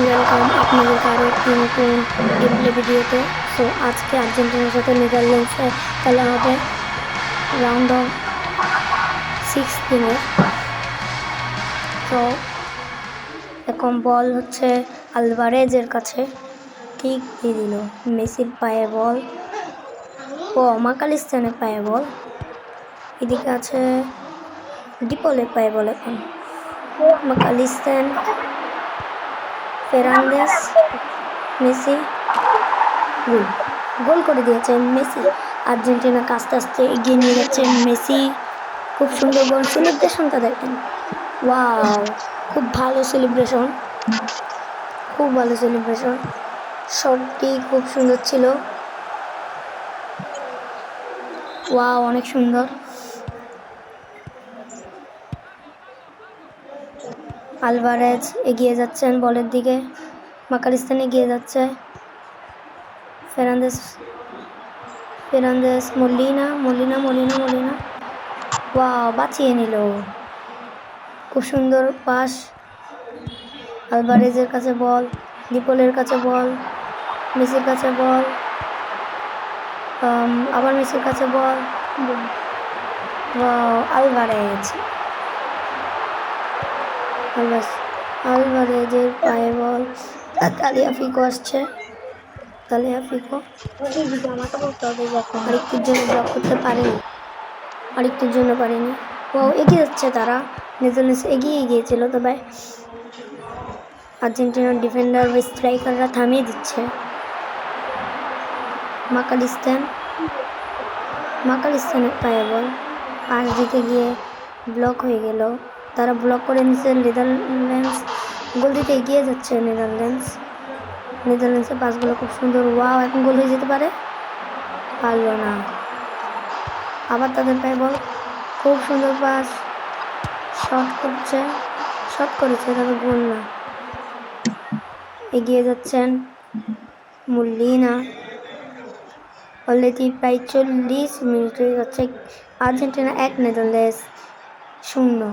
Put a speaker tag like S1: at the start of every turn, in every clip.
S1: Welcome আপনাদেরকে আরও একটি নতুন গেম প্লে ভিডিওতে। সো আজকে আর্জেন্টিনার সাথে নেদারল্যান্ডসে খেলা হবে রাউন্ড অফ 16-এর। তো এখন বল হচ্ছে আলভারেজের কাছে, ঠিক দিয়ে দিল। মেসির পায়ে বল, ও মাকালিস্তানের পায়ে বল। এদিকে আছে ডিপলের পায়ে বল। এখন মাকালিস্তান, ফেরান্দেস, মেসি গোল করে দিয়েছেন মেসি। আর্জেন্টিনাকে আস্তে আস্তে এগিয়ে নিয়ে যাচ্ছেন মেসি। খুব সুন্দর গোল। সেলিব্রেশনটা দেখেন, ওয়াও, খুব ভালো সেলিব্রেশন, খুব ভালো সেলিব্রেশন। শটটি খুব সুন্দর ছিল, ওয়াও, অনেক সুন্দর। আলভারেজ এগিয়ে যাচ্ছেন বলের দিকে, মাকালিস্তান এগিয়ে যাচ্ছে। ফেরান্দেস, মলিনা, ওয়াও, বাঁচিয়ে নিল। খুব সুন্দর পাস। আলভারেজের কাছে বল, ডিপলের কাছে বল, মেসির কাছে বল, আবার মেসির কাছে বল। ওয়াও, আলভারেজের পায়ে বল। তালিয়াফিকো আসছে, তালিয়াফিকো আরেকটুর জন্য ব্লক করতে পারেনি, ও এগিয়ে যাচ্ছে তারা। নেদারল্যান্ডস এগিয়ে গিয়েছিল, তবে আর্জেন্টিনার ডিফেন্ডার বা স্ট্রাইকাররা থামিয়ে দিচ্ছে। মাকালিস্তানের পায়ে বল, পাশ দিতে গিয়ে ব্লক হয়ে গেল। তারা ব্লক করে নিচ্ছে। নেদারল্যান্ডস গোল দিতে এগিয়ে যাচ্ছে। নেদারল্যান্ডসের পাসগুলো খুব সুন্দর। ওয়াও, এখন গোল হয়ে যেতে পারে, পারলো না। আবার তাদের পায়ে বল, খুব সুন্দর পাস। শট করেছে, তবে গোল না। এগিয়ে যাচ্ছেন মলিনা। অলরেডি প্রায় 40 মিনিট হয়ে যাচ্ছে। Argentina 1, Netherlands 0।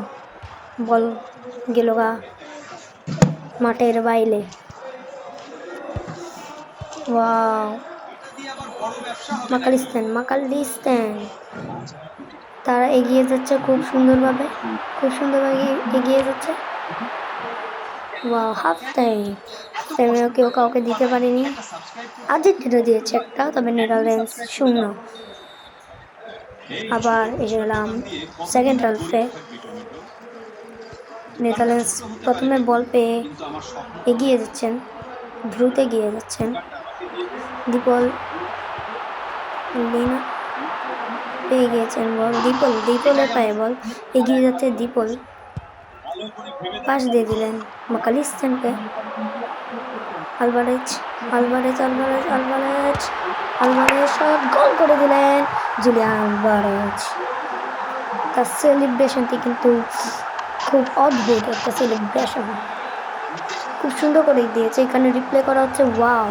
S1: বল গেল গা মাঠের বাইরে। ওয়াও, মাকালিস্তান তারা এগিয়ে যাচ্ছে খুব সুন্দরভাবে এগিয়ে যাচ্ছে। ওয়াও, হাফ টাইমেও কেউ কাউকে দিতে পারেনি। আর্জেন্টিনা দিয়েছে একটা, তবে নেদারল্যান্ডস 0। আবার এসে গেলাম সেকেন্ড হাফে। নেদারল্যান্ডস প্রথমে বল পেয়ে এগিয়ে যাচ্ছেন, দ্রুত এগিয়ে যাচ্ছেন। পেয়ে গিয়েছেন বল, ডিপলের পায়ে বল, এগিয়ে যাচ্ছে ডিপল। পাস দিয়ে দিলেন মাকালিস্তানকে। আলভারেজ শট, গোল করে দিলেন জুলিয়ান আলভারেজ। তার সেলিব্রেশনটি কিন্তু খুব অদ্ভুত একটা সেলিব্রেশন, খুব সুন্দর করে দিয়েছে। এখানে রিপ্লে করা হচ্ছে। ওয়াও,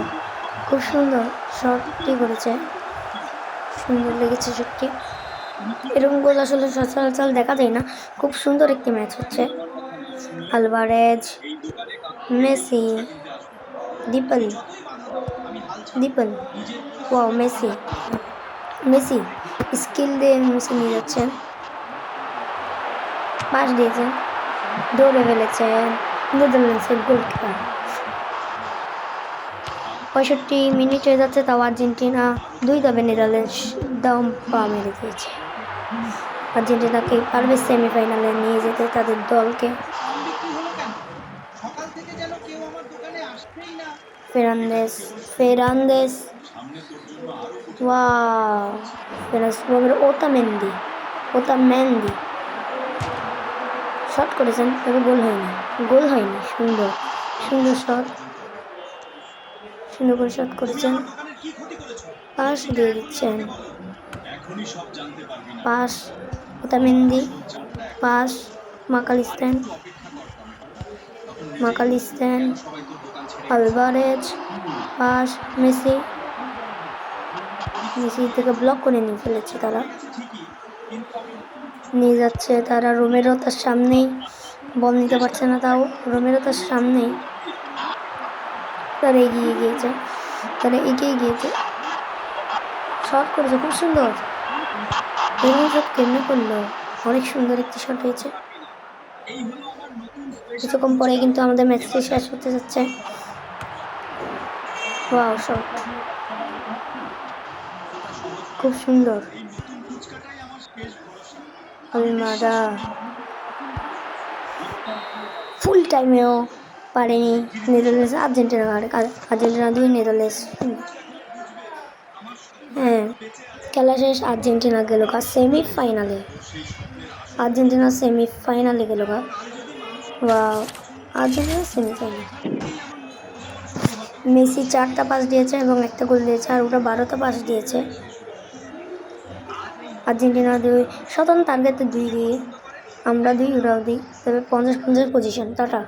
S1: খুব সুন্দর শটটি করেছে, সুন্দর লেগেছে শটটি। এরকম গোল আসলে সচরাচর দেখা যায় না। খুব সুন্দর একটি ম্যাচ হচ্ছে। Alvarez, Messi, ডিপল, wow, Messi skill দিয়ে মেসি নিয়ে যাচ্ছেন। পাস দিয়েছেন, দৌড়ে ফেলেছেন নেদারল্যান্ডসের গোলকিপার। 65 মিনিট হয়ে যাচ্ছে, তাও আর্জেন্টিনা 2, তবে নেদারল্যান্ডস দম পা মেরে দিয়েছে। আর্জেন্টিনাকে পারবে সেমিফাইনালে নিয়ে যেতে তাদের দলকে। ফেরান্দেস, ওয়াও, ওতামেন্দি শট করেছেন, তবে গোল হয়নি। সুন্দর শট, সুন্দর করে শট করেছেন। পাস দিয়ে দিচ্ছেন, pass Otamendi, pass Mac Allister, Alvarez, pass Messi থেকে ব্লক করে নিয়ে ফেলেছে। তারা নিয়ে যাচ্ছে, তারা রোমেরো তার সামনেই, বল নিতে পারছে না, তাও রোমেরো তার সামনেই। তারা এগিয়ে গিয়েছে, শট করেছে খুব সুন্দর। এরকম শট কেমনে করলো, অনেক সুন্দর একটি শট হয়েছে। কিছুক্ষণ পরে কিন্তু আমাদের ম্যাচটি শেষ হতে যাচ্ছে। ওয়াও শট, খুব সুন্দর। আলমাদা ফুল টাইমেও পারেনি নেদারল্যান্ডস আর্জেন্টিনা 2, নেদারল্যান্ডস। হ্যাঁ, খেলা শেষ, আর্জেন্টিনা গেল সেমিফাইনালে। আর্জেন্টিনা সেমিফাইনালে গেল। Wow, Argentina semifinal. মেসি 4টা পাস দিয়েছে এবং একটা গোল দিয়েছে, আর ওটা 12টা পাস দিয়েছে। আর্জেন্টিনা 2, শতাংশ টার্গেটে 2 দিয়ে, আমরা 2, ওরাও 2, তবে 50-50 পজিশন। টাটা।